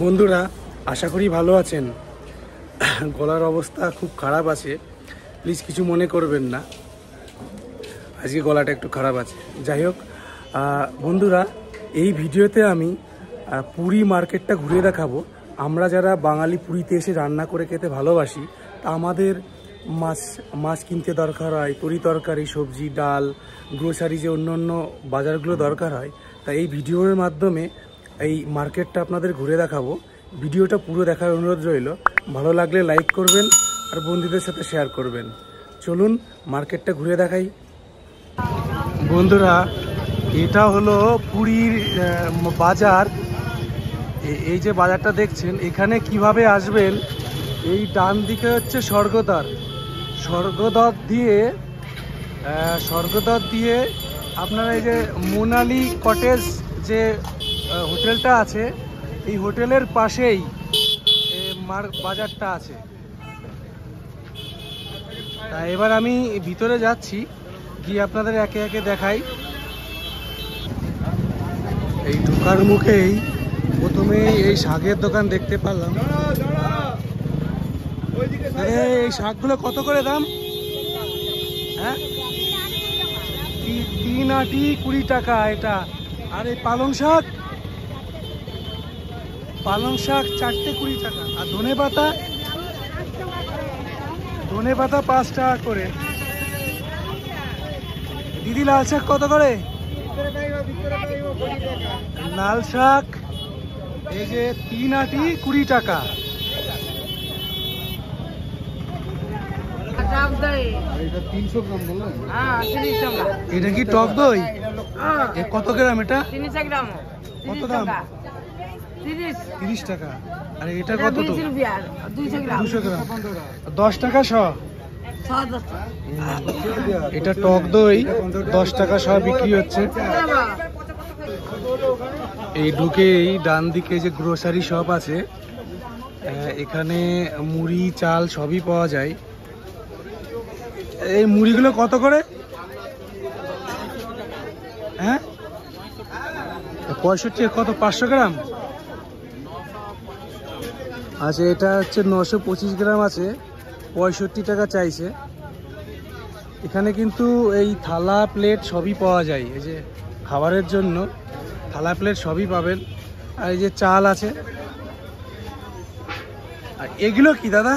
বন্ধুরা আশা করি ভালো আছেন। গলার অবস্থা খুব খারাপ আছে, প্লিজ কিছু মনে করবেন না, আজকে গলাটা একটু খারাপ আছে। যাই হোক বন্ধুরা, এই ভিডিওতে আমি পুরী মার্কেটটা ঘুরে দেখাবো। আমরা যারা বাঙালি পুরীতে এসে রান্না করে খেতে ভালোবাসি, তা আমাদের মাছ কিনতে দরকার হয়, তরি তরকারি, সবজি, ডাল, গ্রোসারি, যে অন্য অন্য বাজারগুলো দরকার হয়। তাই এই ভিডিওর মাধ্যমে এই মার্কেটটা আপনাদের ঘুরে দেখাবো। ভিডিওটা পুরো দেখার অনুরোধ রইল। ভালো লাগলে লাইক করবেন আর বন্ধুদের সাথে শেয়ার করবেন। চলুন মার্কেটটা ঘুরে দেখাই। বন্ধুরা, এটা হলো পুরীর বাজার। এই যে বাজারটা দেখছেন, এখানে কিভাবে আসবেন, এই ডান দিকে হচ্ছে স্বর্গদ্বার। স্বর্গদ্বার দিয়ে আপনারা এই যে মোনালি কটেজ যে হোটেলটা আছে, এই হোটেলের পাশেই বাজারটা আছে। তা এবার আমি ভিতরে যাচ্ছি, গিয়ে আপনাদের একে একে দেখাই। এই ঢোকার মুখেই প্রথমে এই শাকের দোকান দেখতে পেলাম। এই শাকগুলো কত করে দাম? হ্যাঁ, 3 আটি 20 টাকা এটা। আর এই পালং শাক 4টে 20 টাকা। আর ধনে পাতা 5 টাকা করে। দিদি, লাল শাক কত করে? লাল শাক এই যে 3 আটি 20 টাকা। এটা কি টক দই? কত গ্রাম এটা? কত দাম? 30 টাকা। আর এটা কত? 200 গ্রাম, 10 টাকা শ। এটা টক দই 10 টাকা শ বিক্রি হচ্ছে। এই ঢুকেই ডান দিকে যে গ্রোসারি শপ আছে, এখানে মুড়ি, চাল সবই পাওয়া যায়। এই মুড়িগুলো কত করে? হ্যাঁ, 65। কত? 500 গ্রাম। আচ্ছা, এটা হচ্ছে 925 গ্রাম আছে, 65 টাকা চাইছে। এখানে কিন্তু এই থালা প্লেট সবই পাওয়া যায়। এই যে খাবারের জন্য থালা প্লেট সবই পাবেন। আর এই যে চাল আছে। আর এগুলো কি দাদা?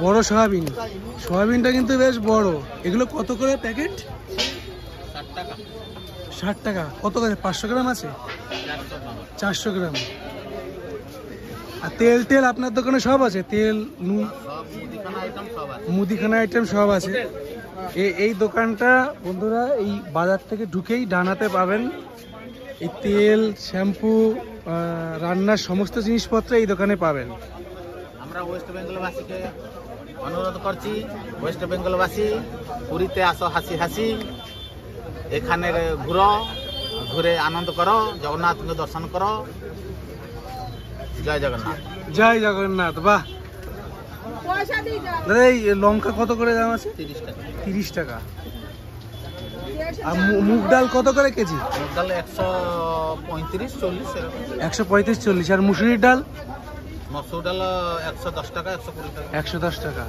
বড় সয়াবিন। সয়াবিনটা কিন্তু বেশ বড়। এগুলো কত করে প্যাকেট? 60 টাকা। কত করে? 500 গ্রাম আছে? 400 গ্রাম। আর তেল আপনার দোকানে সব আছে? তেল, নুন, মুদিখানা আইটেম সব আছে। এই দোকানটা বন্ধুরা এই বাজার থেকে ঢুকেই ডানাতে পাবেন। এই তেল, শ্যাম্পু, রান্নার সমস্ত জিনিসপত্র এই দোকানে পাবেন। আমরা ওয়েস্ট বেঙ্গলবাসীকে অনুরোধ করছি, ওয়েস্ট বেঙ্গলবাসী পুরীতে আসো হাসি হাসি, এখানে ঘুরে আনন্দ করো, জগন্নাথকে দর্শন করো। জয় জগন্নাথ। জয় জগন্নাথ। বাহ দাদা, এই লঙ্কা কত করে দাম আছে? 30 টাকা। 30 টাকা। আর মুগ ডাল কত করে কেজি? মুগ ডাল 135-40। 135-40। আর মুসুরির ডাল? মসুর ডাল 110 টাকা, 120 টাকা। 110 টাকা।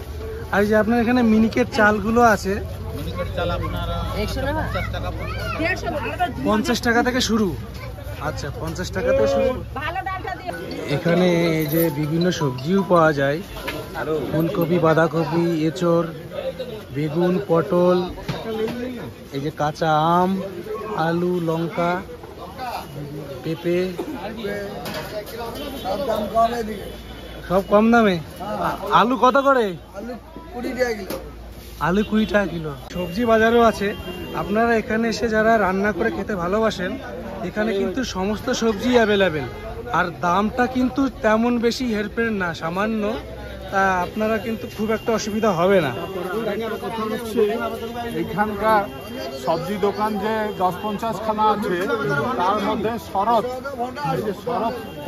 আর যে আপনার এখানে মিনিকেট চালগুলো আছে, মিনিকেট চাল আপনার 150 টাকা, 50 টাকা থেকে শুরু। আচ্ছা, 50 টাকা থেকে শুরু। এখানে এই যে বিভিন্ন সবজিও পাওয়া যায়, ফুলকপি, বাঁধাকপি, এঁচড়, বেগুন, পটল, এই যে কাঁচা আম, আলু, লঙ্কা, পেঁপে, সব কম দামে। আলু কত করে? আলু 20 টাকা কিলো। সবজি বাজারও আছে। আপনারা এখানে এসে যারা রান্না করে খেতে ভালোবাসেন, এখানে কিন্তু সমস্ত সবজি অ্যাভেলেবেল। আর দামটা কিন্তু তেমন বেশি হেরফের না, সামান্য। তা আপনারা কিন্তু খুব একটা অসুবিধা হবে না। এখানকার সবজি দোকান যে 10-50 খানা আছে, তার মধ্যে শরৎ,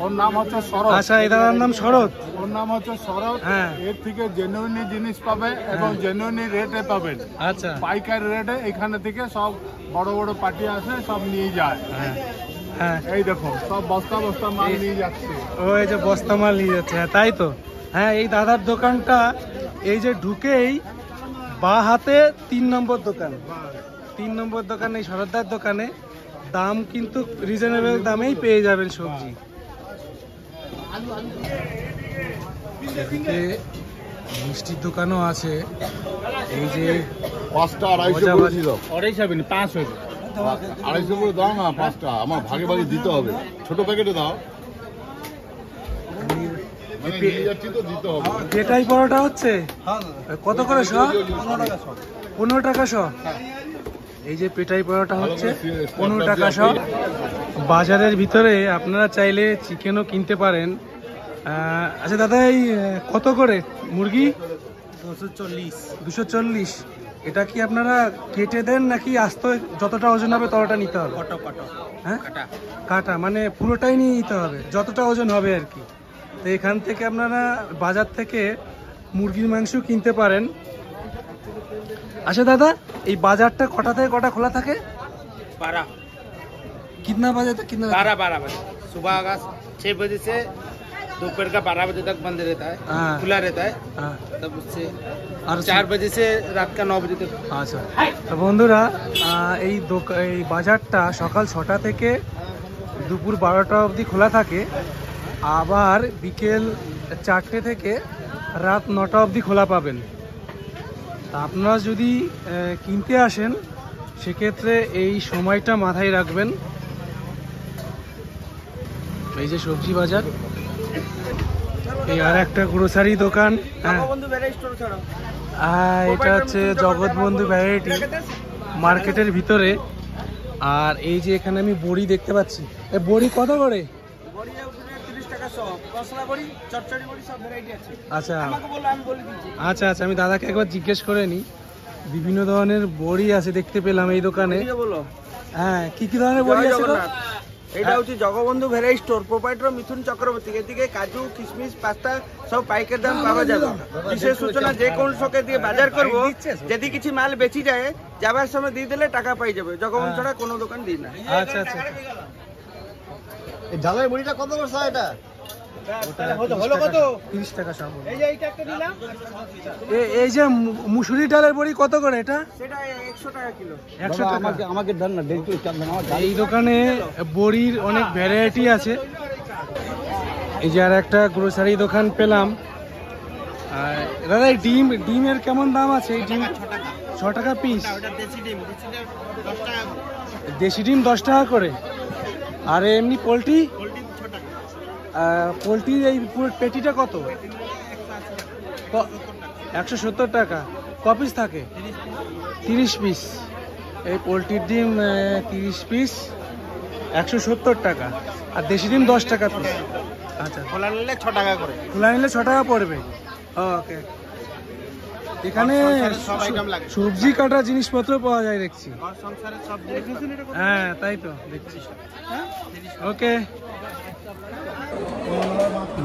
ওর নাম হচ্ছে শরৎ। আচ্ছা, এটার নাম শরৎ। ওর নাম হচ্ছে শরৎ। হ্যাঁ, এর থেকে জেনুইন জিনিস পাবে এবং জেনুইন রেটে পাবেন। আচ্ছা, পাইকারি রেটে এখানে থেকে সব বড় বড় পার্টি আসে, সব নিয়ে যায়। হ্যাঁ। হ্যাঁ এই দেখুন সব বস্তা বস্তা মাল নিয়ে যাচ্ছে। ওই যে বস্তা মাল নিয়ে যাচ্ছে, হ্যাঁ তাই তো। হ্যাঁ এই দাদার দোকানটা এই যে ঢুকেই বা হাতে 3 নম্বর দোকান, 3 নম্বর দোকান, এই শরৎদার দোকানে দাম কিন্তু রিজনেবল দামেই পেয়ে যাবেন সবজি। এদিকে মিষ্টির দোকানও আছে। এই যে 5টা 250 করে ছিল, 5 হয়েছে 250 করে দাও না, 5টা আমার ভাগে ভাগে দিতে হবে, ছোট প্যাকেটে দাও, মানে নিয়ে যাচ্ছি তো দিতে হবে। পেটাই পরোটা হচ্ছে কত করে শ? 15 টাকা শ। এই যে পেটাই পরোটা হচ্ছে 15 টাকা শ। বাজারের ভিতরে আপনারা চাইলে চিকেনও কিনতে পারেন। আচ্ছা দাদা, এই কত করে মুরগি? 240। এটা কি আপনারা কেটে দেন নাকি আস্ত যতটা ওজন হবে ততটা নিতে হবে? হ্যাঁ কাটা, মানে পুরোটাই নিয়ে নিতে হবে যতটা ওজন হবে আর কি। তো এখান থেকে আপনারা বাজার থেকে মুরগির মাংস কিনতে পারেন। আচ্ছা दादा, এই বাজারটা কটা থেকে কটা খোলা থাকে? 12 कितना बजे तक? कितना 12 बजे सुबह का 6 बजे से दोपहर का 12 बजे तक बंद रहता है, हाँ। खुला रहता है। हाँ। तब उससे और 4 बजे से रात का 9 बजे तक। আচ্ছা, তো বন্ধুরা এই এই বাজারটা সকাল 6টা থেকে দুপুর 12টা অবধি খোলা থাকে, আবার বিকেল 4টে থেকে রাত 9টা অবধি খোলা পাবেন। তা আপনারা যদি কিনতে আসেন সেক্ষেত্রে এই সময়টা মাথায় রাখবেন। এই যে সবজি বাজার, এই আর একটা গ্রোসারি দোকান, হ্যাঁ এটা হচ্ছে জগৎবন্ধু ভ্যারাইটি মার্কেটের ভিতরে। আর এই যে এখানে আমি বড়ি দেখতে পাচ্ছি, এই বড়ি কত করে? আচ্ছা আচ্ছা আচ্ছা, আমি দাদাকে একবার জিজ্ঞেস করে নিই। বিভিন্ন ধরনের বড়ি আছে দেখতে পেলাম এই দোকানে। হ্যাঁ, কি কি ধরনের বড়ি আছে? এটা হচ্ছে জগবন্ধু ভ্যারাইটি স্টোর, প্রোপাইটর মিথুন চক্রবর্তী। এদিকে কাজু, কিশমিশ, পাস্তা সব পাইকারি দাম পাওয়া যাবে। বিশেষ সূচনা, যে কোন শোকে দিয়ে বাজার করব, যদি কিছু মাল বেচি যায় যাবার সময় দিয়ে দিলে টাকা পাই যাবে। জগবন্ধু ছাড়া কোনো দোকান দিই না। আচ্ছা আচ্ছা, এই ঝালের বড়িটা কত বর্ষা? এটা 30 টাকা সব। এই যে মুসুরি ডালের বড়ি কত করে এটা? সেটা 100 টাকা কিলো। 100 টাকা। আমাকে দেন না, এই দোকানে বড়ির অনেক ভ্যারাইটি আছে। এই যে আর একটা গ্রোসারি দোকান পেলাম। দাদা, এই ডিমের কেমন দাম আছে? এই ডিম 6 টাকা পিস। দেশি ডিম 10 টাকা করে। আর এমনি পোলট্রি? পোলট্রির এই পুরো পেটিটা কত? 170 টাকা। ক পিস থাকে? 30 পিস। এই পোলট্রির ডিম 30 পিস 170 টাকা। আর দেশি ডিম 10 টাকা পিস। আচ্ছা, খোলা নিলে 6 টাকা করে। খোলা নিলে 6 টাকা পড়বে। ওকে, এখানে সবজি কাটা জিনিসপত্র পাওয়া যায় দেখছি। হ্যাঁ তাই তো দেখছি। ওকে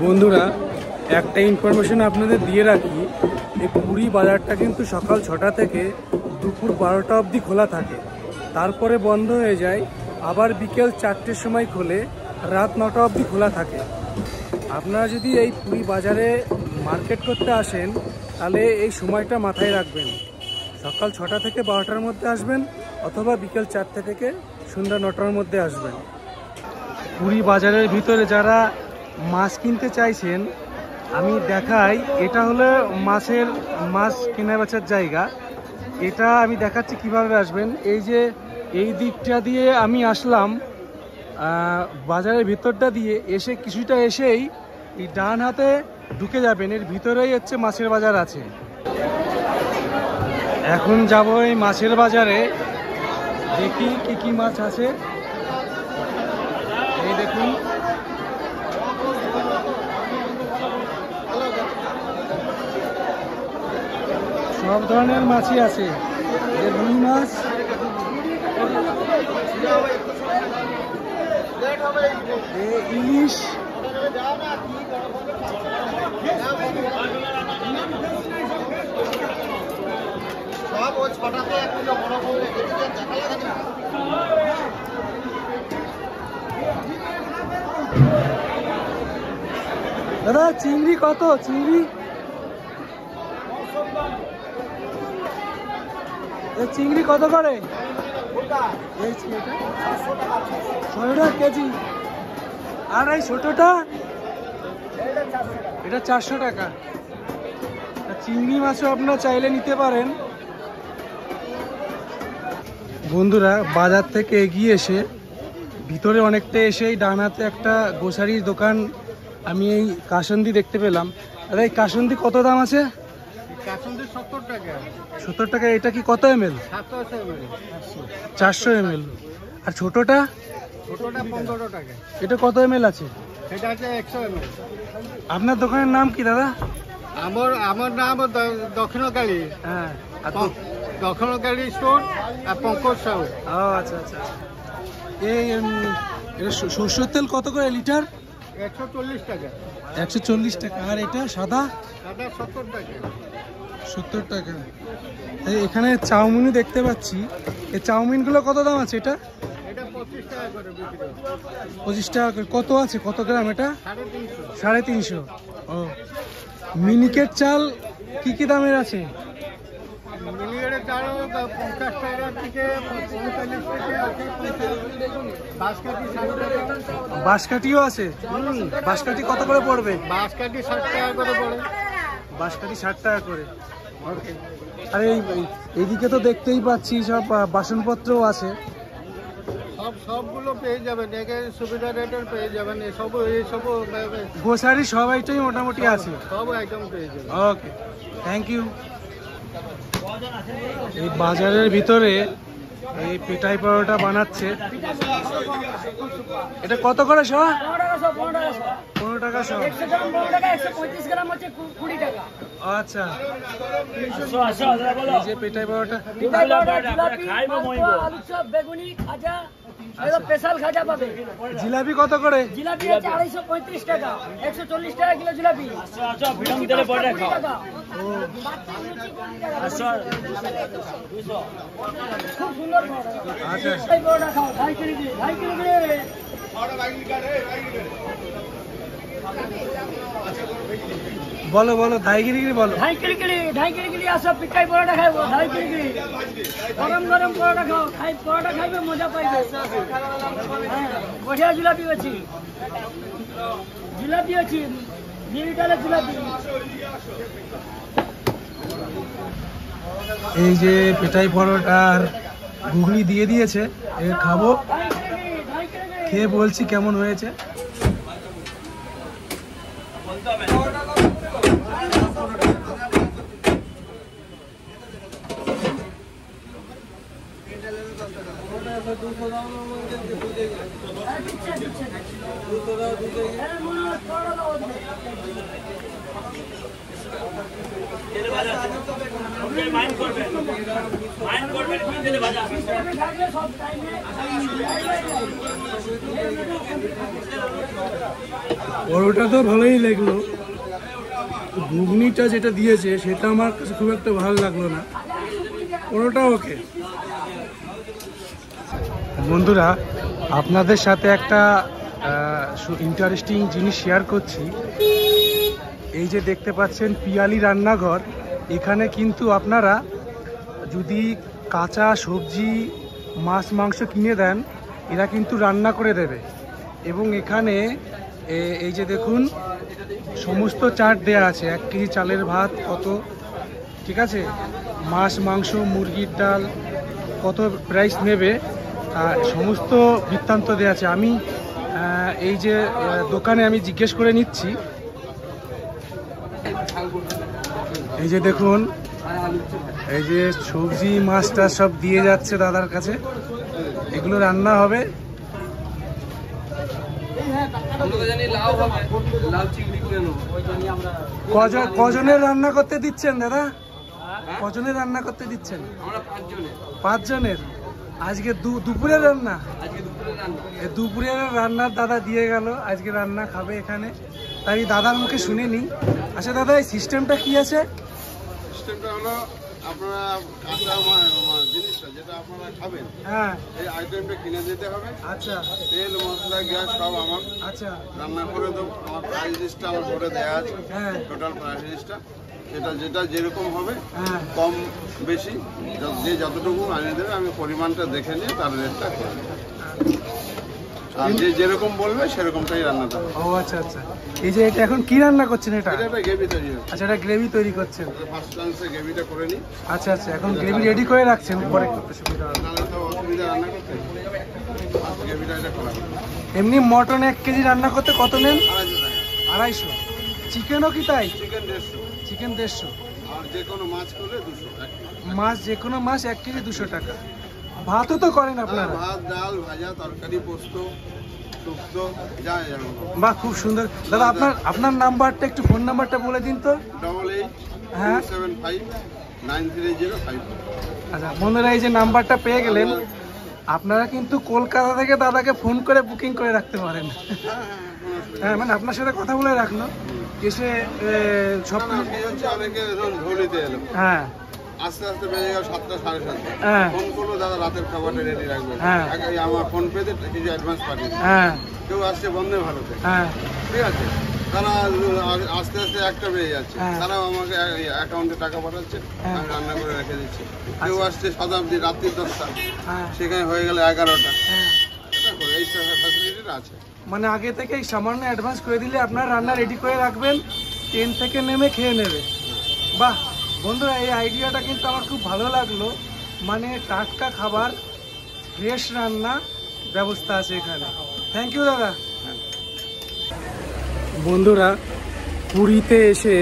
বন্ধুরা, একটা ইনফরমেশন আপনাদের দিয়ে রাখি, এই পুরী বাজারটা কিন্তু সকাল 6টা থেকে দুপুর 12টা অবধি খোলা থাকে, তারপরে বন্ধ হয়ে যায়। আবার বিকেল 4টের সময় খোলে, রাত 9টা অবধি খোলা থাকে। আপনারা যদি এই পুরী বাজারে মার্কেট করতে আসেন তাহলে এই সময়টা মাথায় রাখবেন। সকাল 6টা থেকে 12টার মধ্যে আসবেন, অথবা বিকেল 4টে থেকে সন্ধ্যা 9টার মধ্যে আসবেন। পুরী বাজারের ভিতরে যারা মাছ কিনতে চাইছেন আমি দেখাই, এটা হলো মাছ কেনা বেচার জায়গা। এটা আমি দেখাচ্ছি কিভাবে আসবেন। এই যে এই দিকটা দিয়ে আমি আসলাম, বাজারের ভিতরটা দিয়ে এসে কিছুটা এসেই এই ডান হাতে ঢুকে যাবেন, এর ভিতরেই হচ্ছে মাছের বাজার আছে। এখন যাব এই মাছের বাজারে, দেখি কি কি মাছ আছে। এই দেখুন, সব ধরনের মাছই আছে। রুই মাছ, ইলিশ, সব ওই 6টাতে 1 কিলো বড় বড়। দাদা চিংড়ি কত? চিংড়ি চিংড়ি কত করে? 100 টাকা কেজি। আর এই ছোটটা? এটা 400 টাকা। চিংড়ি মাছও আপনারা চাইলে নিতে পারেন। বন্ধুরা বাজার থেকে এগিয়ে এসে ভিতরে অনেকটা এসে এই ডান হাতে একটা গোসারির দোকান আমি এই কাসন্দি দেখতে পেলাম। দাদা এই কাসন্দি কত দাম আছে? 70 টাকা। 70 টাকা। এটা কি কত ml? 400 ml। আর ছোটটা? ছোটটা 15 টাকা। এটা কত ml আছে? এটা আছে 100 ml। আপনার দোকানের নাম কি দাদা? আমার নাম দক্ষিণকালী। হ্যাঁ, দক্ষিণকালী স্টোর আর পঙ্কজ সাহু। ও আচ্ছা আচ্ছা। এই সরষের তেল কত করে লিটার? 140 টাকা। 140 টাকা। আর এটা সাদা? সাদা 70 টাকা। 70 টাকা। এখানে চাউমিনও দেখতে পাচ্ছি। এই চাউমিনগুলো কত দাম আছে? এটা এটা 25 টাকা করে বিক্রি। 25 টাকা করে। কত আছে? কত গ্রাম এটা? 350। 350। ও মিনিকেট চাল কি কি দামের আছে? মিলিয়ের চাল 50 টাকা থেকে 45 টাকা আছে। বাঁশকাঠি 60 টাকা। বাঁশকাঠিও আছে? বাঁশকাঠি কত করে পড়বে? বাঁশকাঠি 60 টাকা করে পড়ে। বাঁশকাঠি 60 টাকা করে। ওকে। আর এইদিকে তো দেখতেই পাচ্ছি সব বাসনপত্রও আছে। সবগুলো পেয়ে যাবেন, এখানে সুবিধা রেটের পেয়ে যাবেন। এইসব গোসারি সব আইটেম মোটামুটি আছে। সব আইটেম পেয়ে যাবেন। ওকে, থ্যাংক ইউ। এই বাজারের ভিতরে এই পেটাই পরোটা বানাচ্ছে। এটা কত করে শো? 15 টাকা শো। আচ্ছা, এই যে পেটাই পরোটা। জিলাপি কত করে? জিলাপি আছে 235 টাকা, 140 টাকা কিলো জিলাপি। খুব সুন্দর আচ্ছা, খাও, 2.5 কেজি। বলো বলো, ধাইগিরি বলো। 2.5 কেজি আসো, পিঠাই পরোটা খাইবো। 2.5 কেজি গরম গরম পরোটা খাও। পরোটা খাইবে, মজা পাইবে। বঢ়িয়া জিলাপি আছে, জিলাপি আছে, ডিজিটালের জিলাপি। এই যে পেটাই পরোটার ঘুগনি দিয়ে দিয়েছে, খাবো, খেয়ে বলছি কেমন হয়েছে। পরোটা তো ভালোই লাগলো, ঘুগনিটা যেটা দিয়েছে সেটা আমার কাছে খুব একটা ভালো লাগলো না। পরোটা ওকে। বন্ধুরা, আপনাদের সাথে একটা ইন্টারেস্টিং জিনিস শেয়ার করছি। এই যে দেখতে পাচ্ছেন পিয়ালি রান্নাঘর, এখানে কিন্তু আপনারা যদি কাঁচা সবজি, মাছ, মাংস কিনে দেন, এরা কিন্তু রান্না করে দেবে। এবং এখানে এই যে দেখুন সমস্ত চাট দেয়া আছে। 1 কেজি চালের ভাত কত, ঠিক আছে, মাছ, মাংস, মুরগির ডাল কত প্রাইস নেবে, সমস্ত বৃত্তান্ত দেওয়া আছে। আমি এই যে দোকানে আমি জিজ্ঞেস করে নিচ্ছি। এই যে দেখুন, এই যে সবজি মাছটা সব দিয়ে যাচ্ছে দাদার কাছে, এগুলো রান্না হবে। কজনের রান্না করতে দিচ্ছেন দাদা? কজনের রান্না করতে দিচ্ছেন? 5 জনের। আজকে দুপুরের রান্না? দুপুরের রান্নার দাদা দিয়ে গেল, আজকে রান্না খাবে এখানে। তাই দাদার মুখে শুনে নি। আচ্ছা দাদা, এই সিস্টেমটা কি আছে? সিস্টেমটা হলো আপনারা কাঁচা জিনিসটা যেটা আপনারা খাবেন হ্যাঁ এই আইটেমটা কিনে দিতে হবে। আচ্ছা তেল মশলা গ্যাস সব আমার আচ্ছা রান্না করে দেবো। আমার প্রাইস লিস্টটা আমার ঘরে দেওয়া আছে, হ্যাঁ টোটাল প্রাইস লিস্টটা। যেটা যেরকম হবে হ্যাঁ কম বেশি যে যতটুকু আনিয়ে দেবে আমি পরিমাণটা দেখে নিয়ে তার রেটটা করে দেবো। আর যে যেরকম বলবে সেরকমটাই রান্নাটা হবে। ও আচ্ছা আচ্ছা। এই যে এটা এখন কি রান্না করছেন? এটা এটা একটা গ্রেভি তৈরি হবে। আচ্ছা, এটা গ্রেভি তৈরি করছেন। ফার্স্ট চান্সে গ্রেভিটা করে নিই, আচ্ছা আচ্ছা, এখন গ্রেভি রেডি করে রাখছেন, পরে করতে সুবিধা হবে। নাহলে তো অসুবিধা রান্না করতে। গ্রেভিটা এটা করা হবে। এমনি মটন 1 কেজি রান্না করতে কত নেন? 250 টাকা। 250। চিকেনও কি তাই? চিকেন 150। চিকেন 150। আর যে কোনো মাছ করলে 200 টাকা। মাছ যে কোনো মাছ 1 কেজি 200 টাকা। ভাতও তো করেন আপনারা? ভাত, ডাল, ভাজা, তরকারি, পোস্ত, শুক্তো যা যাবে। বাহ, খুব সুন্দর। দাদা আপনার নাম্বারটা একটু, ফোন নাম্বারটা বলে দিন তো। 88759305। আচ্ছা বন্ধুরা, এই যে নাম্বারটা পেয়ে গেলেন, আপনারা কিন্তু কলকাতা থেকে দাদাকে ফোন করে বুকিং করে রাখতে পারেন। হ্যাঁ, মানে আপনার সাথে কথা বলে রাখলো, এসে সব অনেকে ধরিতে এলো, হ্যাঁ আস্তে আস্তে বেজে গেল 7টা 7:30। হ্যাঁ ফোন করলো, দাদা রাতের খাবারটা রেডি রাখবেন। হ্যাঁ। আমার ফোন পেতে কিছু অ্যাডভান্স পাঠিয়ে দিন। হ্যাঁ কেউ আসছে বন্ধে ভারতে, হ্যাঁ ঠিক আছে, তারা আস্তে আস্তে 1টা বেজে যাচ্ছে, হ্যাঁ। তারাও আমাকে অ্যাকাউন্টে টাকা পাঠাচ্ছে, হ্যাঁ। আমি রান্না করে রেখে দিচ্ছি। কেউ আসছে শতাব্দী রাত্রি 10টা, হ্যাঁ সেখানে হয়ে গেল 11টা। হ্যাঁ। দেখো এই ফ্যাসিলিটিটা আছে। মানে আগে থেকেই সামান্য অ্যাডভান্স করে দিলে আপনার রান্না রেডি করে রাখবেন, ট্রেন থেকে নেমে খেয়ে নেবে। বাহ বন্ধুরা, এই আইডিয়াটা কিন্তু আমার খুব ভালো লাগলো। মানে টাটকা খাবার, ফ্রেশ রান্না ব্যবস্থা আছে এখানে। থ্যাংক ইউ দাদা। বন্ধুরা, পুরীতে এসে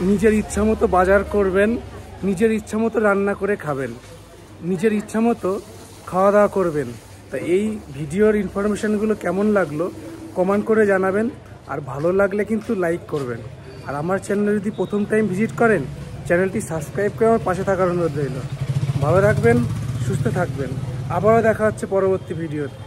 নিজের ইচ্ছা মতো বাজার করবেন, নিজের ইচ্ছা মতো রান্না করে খাবেন, নিজের ইচ্ছা মতো খাওয়া দাওয়া করবেন। তা এই ভিডিওর ইনফরমেশানগুলো কেমন লাগলো কমেন্ট করে জানাবেন, আর ভালো লাগলে কিন্তু লাইক করবেন। আর আমার চ্যানেলে যদি প্রথম টাইম ভিজিট করেন, চ্যানেলটি সাবস্ক্রাইব করে আমার পাশে থাকার অনুরোধ রইল। ভালো রাখবেন, সুস্থ থাকবেন। আবারও দেখা হচ্ছে পরবর্তী ভিডিওতে।